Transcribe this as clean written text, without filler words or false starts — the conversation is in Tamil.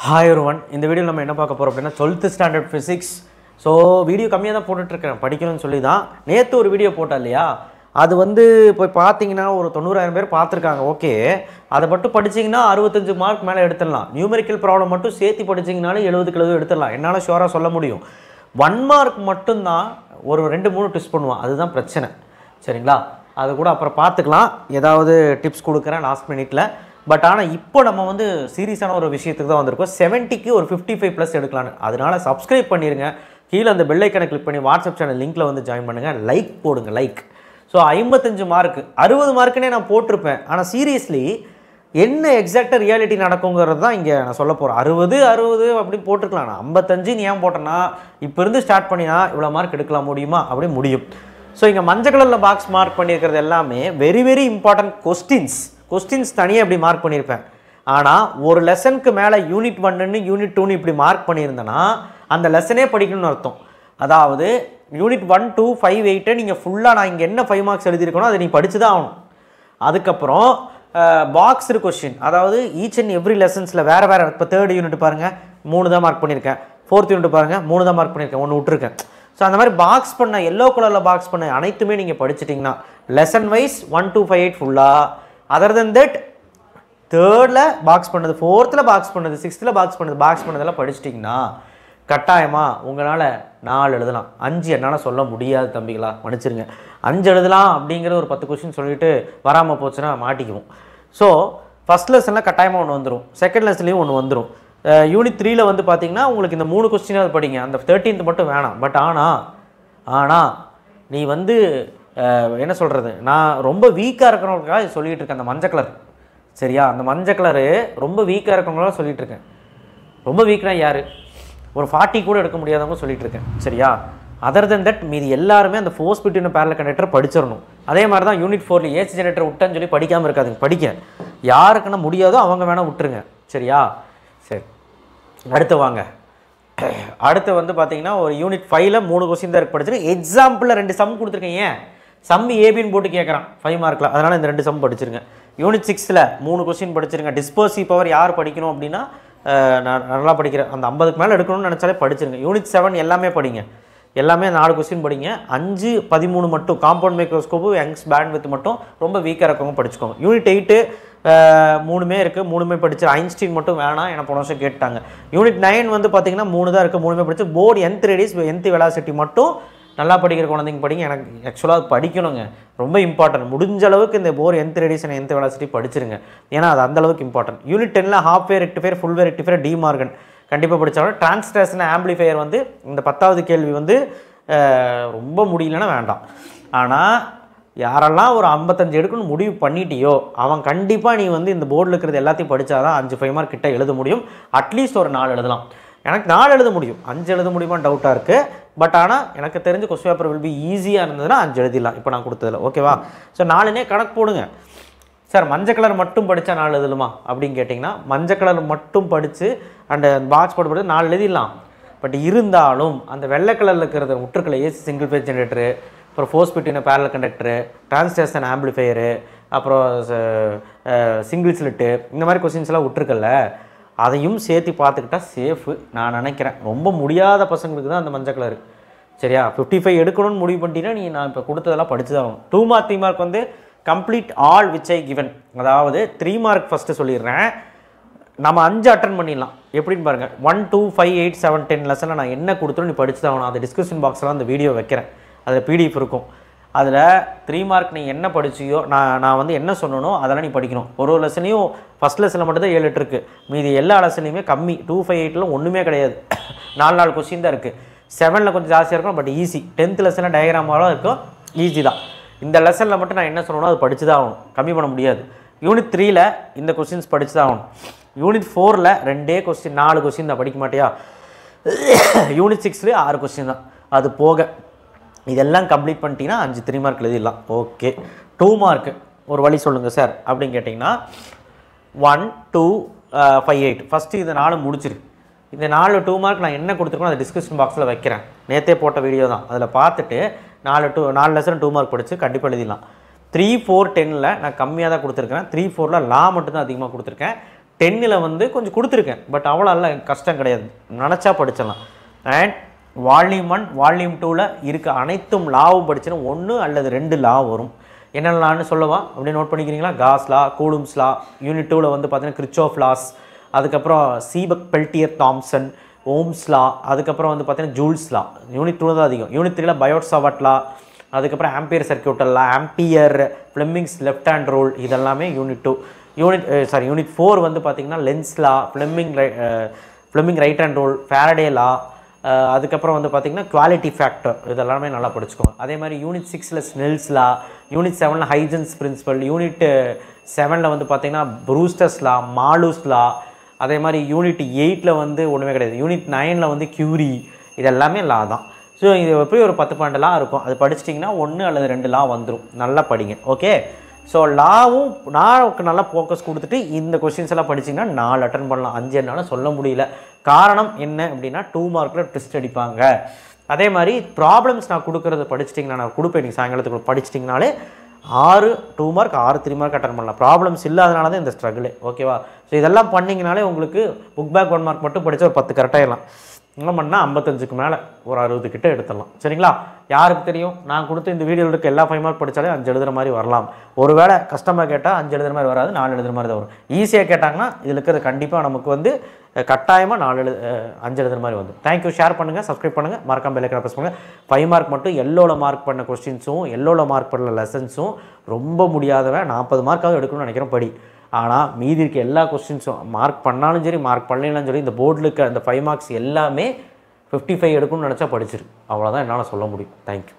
Hi everyone, இந்த வீடியோல நம்ம என்ன பார்க்க போறோம் அப்படினா 12th standard physics. So video கம்மியா தான் போட்டுட்டு இருக்கேன் படிக்கணும்னு சொல்லி தான். நேத்து ஒரு வீடியோ போட்டா இல்லையா? அது வந்து போய் பாத்தீங்கன்னா ஒரு 90000 பேர் பார்த்திருக்காங்க. ஓகே. அத மட்டும் படிச்சீங்கன்னா 65 மார்க் மேல எடுத்துடலாம். நியூமெரிக்கல் ப்ராப்ளம் மட்டும் சேர்த்து படிச்சீங்கனாலே 70 எடுத்துடலாம். என்னால ஷூரா சொல்ல முடியும். 1 மார்க் மட்டும் தான் ஒரு 2 3 ட்விஸ்ட் பண்ணுவான். அதுதான் பிரச்சனை. சரிங்களா? அது கூட அப்புறம் பார்த்துக்கலாம். ஏதாவது டிப்ஸ் கொடுக்கறேன் லாஸ்ட் மினிட்ல. பட் ஆனால் இப்போ நம்ம வந்து சீரியஸான ஒரு விஷயத்துக்கு தான் வந்திருக்கோம். 70க்கு ஒரு 55+ எடுக்கலான்னு. அதனால சப்ஸ்கிரைப் பண்ணிடுங்க. கீழே அந்த பெல் ஐக்கனை கிளிக் பண்ணி வாட்ஸ்அப் சேனல் லிங்க்ல வந்து ஜாயின் பண்ணுங்க. லைக் போடுங்க லைக். ஸோ 55 மார்க் 60 மார்க்குனே நான் போட்டிருப்பேன். ஆனால் சீரியஸ்லி என்ன எக்ஸாக்டாக ரியாலிட்டி நடக்குங்கிறது தான் இங்கே நான் சொல்ல போகிறேன். 60 அப்படி போட்டிருக்கலாம். நான் 55 ஏன் போட்டேன்னா இப்போ இருந்து ஸ்டார்ட் பண்ணினா இவ்வளோ மார்க் எடுக்கலாம் முடியுமா? அப்படி முடியும். ஸோ இங்கே மஞ்சள் கலரில் பாக்ஸ் மார்க் பண்ணியிருக்கிறது எல்லாமே வெரி வெரி இம்பார்ட்டன்ட் கொஸ்டின்ஸ் தனியாக இப்படி மார்க் பண்ணியிருப்பேன். ஆனால் ஒரு லெசனுக்கு மேலே யூனிட் 1 யூனிட் 2 இப்படி மார்க் பண்ணியிருந்தேன்னா அந்த லெசனே படிக்கணும்னு அர்த்தம். அதாவது யூனிட் 1 2 5 8 நீங்கள் ஃபுல்லாக நான் இங்கே என்ன 5 மார்க்ஸ் எழுதியிருக்கணும் அதை நீ படித்து தான் ஆகணும். அதுக்கப்புறம் பாக்ஸ்டு கொஸ்டின், அதாவது ஈச் அண்ட் எவ்ரி லெசன்ஸில் வேறு வேறு. இப்போ 3rd யூனிட் பாருங்கள் 3 தான் மார்க் பண்ணியிருக்கேன். 4th யூனிட் பாருங்கள் 3 தான் மார்க் பண்ணியிருக்கேன், 1 விட்டுருக்கேன். ஸோ அந்த மாதிரி பாக்ஸ் பண்ண எல்லோ கலரில் பாக்ஸ் பண்ண அனைத்துமே நீங்கள் படிச்சிட்டிங்கன்னா லெசன் வைஸ் 1 2 5 8 ஃபுல்லாக, other then that 3rd box பண்ணது, 4th பாக்ஸ் பண்ணது, 6th பாக்ஸ் பண்ணதெல்லாம் படிச்சிட்டிங்கன்னா கட்டாயமாக உங்களால் 4 எழுதலாம். 5 என்னால் சொல்ல முடியாது தம்பிகளா, மன்னிச்சிருங்க. 5 எழுதலாம் அப்படிங்கிற ஒரு 10 கொஸ்டின் சொல்லிட்டு வராமல் போச்சுன்னா மாட்டிக்குவோம். ஸோ ஃபஸ்ட் லெசனில் கட்டாயமாக ஒன்று வந்துடும், செகண்ட் லெசன்லேயும் ஒன்று வந்துடும். யூனிட் 3ல் வந்து பார்த்தீங்கன்னா உங்களுக்கு இந்த 3 கொஸ்டினாவது படிங்க, அந்த 13th மட்டும் வேணாம். பட் ஆனால் நீ வந்து என்ன சொல்கிறது, நான் ரொம்ப வீக்காக இருக்கிறவங்களுக்காக சொல்லிகிட்டு இருக்கேன். அந்த மஞ்சள் கலர் சரியா, அந்த மஞ்சள் கலரு ரொம்ப வீக்காக இருக்கிறவங்களாம் சொல்லிகிட்டு இருக்கேன். ரொம்ப வீக்னா யார்? ஒரு 40 கூட எடுக்க முடியாதவங்க சொல்லிகிட்டு இருக்கேன் சரியா. அதர் தென் தட் மீதி எல்லாருமே அந்த ஃபோர்ஸ் பிட்வீன் பேரலல் கண்டக்டர் படிச்சிடணும். அதே மாதிரி தான் யூனிட் 4ல் ஏசி ஜெனரேட்டர் விட்டேன்னு சொல்லி படிக்காமல் இருக்காதுங்க, படிக்க. யாருக்குன்னா முடியாதோ அவங்க வேணால் விட்டுருங்க சரியா. சரி, அடுத்து வாங்க. அடுத்து வந்து பார்த்தீங்கன்னா ஒரு யூனிட் 5ல் 3 கொஸ்டின் தான் படிச்சிருக்கேன். எக்ஸாம்பிளில் 2 சம் கொடுத்துருக்கேன். ஏன் சம் ஏபின்னு போட்டு கேட்குறான் 5 மார்க்கில், அதனால் இந்த 2 சம் படிச்சிருங்க. யூனிட் 6ல் 3 கொஸ்டின் படிச்சிருங்க. டிஸ்பர்சிவ் பவர் யார் படிக்கணும் அப்படின்னா நான் நல்லா படிக்கிறேன், அந்த 50க்கு மேலே எடுக்கணும்னு நினச்சாலே படிச்சிருங்க. யூனிட் 7 எல்லாமே படிங்க, எல்லாமே 4 கொஸ்டின் படிங்க. 5 13 மட்டும் காம்பவுண்ட் மைக்ரோஸ்கோப்பு யங்ஸ் பேண்ட்வித் மட்டும் ரொம்ப வீக்காக இருக்கவங்க படிச்சுக்கோங்க. யூனிட் 8 3மே இருக்குது, 3மே படிச்சு. ஐன்ஸ்டீன் மட்டும் வேணாம், எனக்கு போன வருஷம் கேட்டாங்க. யூனிட் 9 வந்து பார்த்தீங்கன்னா 3 தான் இருக்குது, 3மே படிச்சு. Board nth radius nth velocity மட்டும் நல்லா படிக்கிற குழந்தைங்க படிங்க. எனக்கு ஆக்சுவலாக படிக்கணுங்க, ரொம்ப இம்பார்ட்டன்ட். முடிஞ்ச அளவுக்கு இந்த Bohr nth radius nth velocity படிச்சிருங்க, ஏன்னா அது அந்தளவுக்கு இம்பார்ட்டன்ட். யூனிட் 10ல் half wave rectifier, full wave rectifier, De Morgan கண்டிப்பாக படித்தாலும். டிரான்ஸ்டேஷன் ஆம்பிளிஃபையர் வந்து இந்த 10வது கேள்வி வந்து ரொம்ப முடியலன்னா வேண்டாம். ஆனால் யாரெல்லாம் ஒரு 55 எடுக்கணும்னு முடிவு பண்ணிட்டியோ அவன் கண்டிப்பாக நீ வந்து இந்த போர்டில் இருக்கிறது எல்லாத்தையும் படித்தாதான் 5 மார்க் கிட்ட எழுத முடியும். அட்லீஸ்ட் ஒரு 4 எழுதலாம். எனக்கு 4 எழுத முடியும், 5 எழுத முடியுமான்னு டவுட்டாக இருக்குது. பட் ஆனால் எனக்கு தெரிஞ்ச கொஸ்டின் பேப்பர் வில் பி ஈஸியாக இருந்ததுன்னா 5 எழுதிடலாம் இப்போ நான் கொடுத்ததில்ல. ஓகேவா? ஸோ 4னே கணக்கு போடுங்க. சார் மஞ்சள் கலர் மட்டும் படித்தா 4 எழுதலுமா அப்படின்னு கேட்டிங்கன்னா, மஞ்சள் கலர் மட்டும் படித்து அந்த பாக்ஸ் போட்டு படித்து 4 எழுதிடலாம். பட் இருந்தாலும் அந்த வெள்ளை கலரில் இருக்கிறத விட்டுருக்கல. ஏசி சிங்கிள் ஃபேஸ் ஜென்ரேட்டரு, அப்புறம் force between parallel conductor, transistor amplifier, அப்புறம் சிங்கிள் ஸ்லிட்டு, இந்த மாதிரி கொஸ்டின்ஸ்லாம் விட்டுருக்கல. அதையும் சேர்த்து பார்த்துக்கிட்டா சேஃபு நான் நினைக்கிறேன். ரொம்ப முடியாத பசங்களுக்கு தான் அந்த மஞ்சள் கலரு சரியா. 55 எடுக்கணும்னு முடிவு பண்ணிட்டீங்கன்னா நீ நான் இப்போ கொடுத்ததெல்லாம் படித்து தான் ஆகணும். 2 மார்க் 3 மார்க் வந்து complete all which I given. அதாவது 3 மார்க் ஃபஸ்ட்டு சொல்லிடுறேன். நம்ம 5 அட்டன் பண்ணிடலாம். எப்படின்னு பாருங்கள். 1 2 5 8 7 10 லெசனில் நான் என்ன கொடுத்தோம் நீ படித்து தான் ஆகணும். அந்த டிஸ்கிரிப்ஷன் பாக்ஸில் அந்த வீடியோ வைக்கிறேன், அதில் PDF இருக்கும். அதில் 3 மார்க் நீ என்ன படிச்சியோ நான் வந்து என்ன சொன்னனோ அதெல்லாம் நீ படிக்கணும். ஒரு லெசனையும் ஃபஸ்ட் லெசனில் மட்டும்தான் 7 8 இருக்குது, மீதி எல்லா லெசனையுமே கம்மி. 2 5 8ல் ஒன்றுமே கிடையாது, 4 கொஸ்டின் தான் இருக்குது. 7ல் கொஞ்சம் ஜாஸ்தியாக இருக்கும், பட் ஈஸி. 10th லெசனில் டயக்ராமாலும் இருக்கும், ஈஸி தான். இந்த லெசனில் மட்டும் நான் என்ன சொல்லணும் அது படித்து தான் ஆகணும், கம்மி பண்ண முடியாது. யூனிட் 3ல் இந்த கொஸ்டின்ஸ் படித்து தான் ஆகணும். யூனிட் 4ல் 2 கொஸ்டின் 4 கொஸ்டின் தான், படிக்க மாட்டியா? யூனிட் 6ல் 6 கொஸ்டின் தான். அது போக இதெல்லாம் கம்ப்ளீட் பண்ணிட்டீங்கன்னா 5 3 மார்க் எழுதிடலாம். ஓகே. 2 மார்க்கு ஒரு வழி சொல்லுங்கள் சார் அப்படின்னு கேட்டிங்கன்னா 1 2 5 8 ஃபஸ்ட்டு இது 4 முடிச்சிரு. இந்த 4 2 மார்க் நான் என்ன கொடுத்துருக்கோம் அதை டிஸ்கிரிப்ஷன் பாக்ஸில் வைக்கிறேன். நேற்றே போட்ட வீடியோ தான், அதில் பார்த்துட்டு 4 லெசன் 2 மார்க் படித்து கண்டிப்பாக எழுதிடலாம். 3 4 10ல் நான் கம்மியாக தான் கொடுத்துருக்கேன். 3 4ல் லா மட்டும் தான் அதிகமாக கொடுத்துருக்கேன். 10ல் வந்து கொஞ்சம் கொடுத்துருக்கேன், பட் அவ்வளோ இல்லை, கஷ்டம் கிடையாது, நினச்சா படிச்சிடலாம். அண்ட் வால்யூம் 1 வால்யூம் 2ல் இருக்க அனைத்தும் லாவும் படிச்சுன்னா 1 அல்லது 2 லா வரும். என்னென்னு சொல்லவா அப்படியே நோட் பண்ணிக்கிறீங்களா? காஸ் லா, கூலும்ஸ் லா. யூனிட் 2ல் வந்து பார்த்தீங்கன்னா கிர்ச்சாஃப் லாஸ், அதுக்கப்புறம் Seebeck Peltier Thomson, Ohm's law, அதுக்கப்புறம் வந்து பார்த்தீங்கன்னா ஜூல்ஸ் லா. யூனிட் 2 தான் அதிகம். யூனிட் 3ல் பயோட் சாவர்ட் லா, அதுக்கப்புறம் Ampere circuital law, Ampere, Fleming's left hand rule, இதெல்லாமே யூனிட் 2. யூனிட் 4 வந்து பார்த்தீங்கன்னா Lenz law, Fleming right hand rule, Faraday law, அதுக்கப்புறம் வந்து பார்த்திங்கன்னா குவாலிட்டி ஃபேக்டர், இதெல்லாமே நல்லா படிச்சுக்கோங்க. அதே மாதிரி யூனிட் 6ல் ஸ்னெல்ஸ் லா, யூனிட் 7ல் ஹைஜன்ஸ் பிரின்சிபல், யூனிட் 7ல் வந்து பார்த்திங்கன்னா ப்ரூஸ்டர்ஸ் லா, மாலூஸ் லா. அதே மாதிரி யூனிட் 8ல் வந்து ஒன்றுமே கிடையாது. யூனிட் 9ல் வந்து கியூரி, இதெல்லாமே லா தான். ஸோ இது எப்படி ஒரு 10-12 லா இருக்கும், அது படிச்சிட்டிங்கன்னா 1 அல்லது 2 லா வந்துடும். நல்லா படிங்க. ஓகே, ஸோ லாவும் நான் நல்லா ஃபோக்கஸ் கொடுத்துட்டு இந்த கொஸ்டின்ஸ் எல்லாம் படிச்சிங்கன்னா 4 அட்டன் பண்ணலாம். 5 என்னால் சொல்ல முடியல. காரணம் என்ன அப்படின்னா 2 மார்க்கில் ட்விஸ்ட் அடிப்பாங்க. அதே மாதிரி ப்ராப்ளம்ஸ் நான் கொடுக்குறது படிச்சிட்டிங்கன்னா, நான் கொடுப்பேன் நீங்கள் சாயங்காலத்துக்குள்ள படிச்சிட்டிங்கனாலே 6 2 மார்க் 6 3 மார்க் அட்டன் பண்ணலாம். ப்ராப்ளம்ஸ் இல்லாதனால தான் இந்த ஸ்ட்ரகிள். ஓகேவா? ஸோ இதெல்லாம் பண்ணிங்கனாலே உங்களுக்கு புக் பேக் 1 மார்க் மட்டும் படித்தா ஒரு 10 கரெக்டாகிடலாம். என்ன பண்ணால் 55க்கு மேலே ஒரு 60 கிட்ட எடுத்துடலாம். சரிங்களா? யாருக்கு தெரியும், நான் கொடுத்து இந்த வீடியோவில் இருக்க எல்லா 5 மார்க் படித்தாலே 5 எழுதுகிற மாதிரி வரலாம். ஒரு வேளை கஷ்டமாக கேட்டால் 5 எழுதுகிற மாதிரி வராது, 4 எழுதுகிற மாதிரி தான் வரும். ஈஸியாக கேட்டாங்கன்னா இதில் இருக்கிறது கண்டிப்பாக நமக்கு வந்து கட்டாயமாக 5 எழுதுகிற மாதிரி வந்து. தேங்க்யூ. ஷேர் பண்ணுங்கள், சப்ஸ்கிரைப் பண்ணுங்கள், மறக்காம பெல் ஐகானை ப்ரெஸ் பண்ணுங்கள். 5 மார்க் மட்டும் எல்லோவில் மார்க் பண்ண கொஸ்டின்ஸும் எல்லோவில் மார்க் பண்ண லெசன்ஸும் ரொம்ப முடியாதவன் 40 மார்க்காவது எடுக்கணும்னு நினைக்கிறேன் படி. ஆனால் மீதி இருக்க எல்லா கொஸ்டின்ஸும் மார்க் பண்ணாலும் சரி மார்க் பண்ணலாம் சரி, இந்த போர்டில் இருக்க அந்த 5 மார்க்ஸ் எல்லாமே 55 எடுக்கணும்னு நினச்சா படிச்சிரு. அவ்வளோதான் என்னால் சொல்ல முடியும். தேங்க்யூ.